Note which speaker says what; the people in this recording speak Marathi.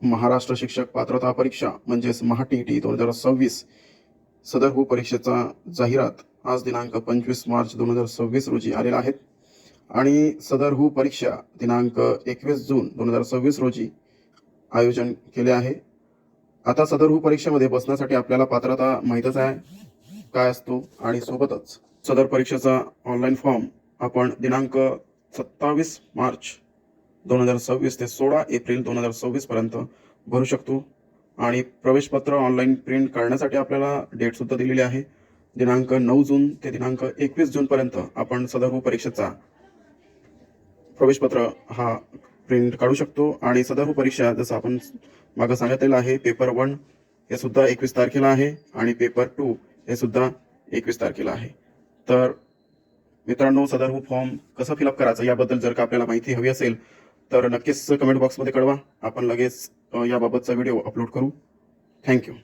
Speaker 1: महाराष्ट्र शिक्षक पात्रता परीक्षा म्हणजेच महा-टी-ई-टी 2026 सदर परीक्षेचा जाहिरात आज दिनांक 25 मार्च 2026 रोजी आलेला आहे आणि सदर परीक्षा दिनांक 21 जून 2026 रोजी आयोजन केले आहे। आता सदर परीक्षेमध्ये बसण्यासाठी आपल्याला पात्रता माहीतच आहे काय असतो आणि सोबतच सदर परीक्षेचा ऑनलाईन फॉर्म आपण दिनांक 27 मार्च 2026 ते 16 एप्रिल 2026 पर्यंत भरू शकतो आणि प्रवेशपत्र ऑनलाईन प्रिंट करण्यासाठी आपल्याला डेट सुद्धा दिलेली आहे। दिनांक 9 जून ते दिनांक 21 जून पर्यंत आपण सदर परीक्षेचा प्रवेशपत्र हा प्रिंट काढू शकतो आणि सदर परीक्षा जसं आपण मागे सांगितलेलं आहे पेपर 1 हे सुद्धा 21 तारखेला आहे आणि पेपर 2 हे सुद्धा 21 तारखेला आहे। तर मित्रांनो, सदर फॉर्म कसं फिलअप करायचं याबद्दल जर का आपल्याला माहिती हवी असेल तर नक्कीच कमेंट बॉक्समध्ये कळवा। आपण लगेच याबाबतचा व्हिडिओ अपलोड करू। थँक्यू।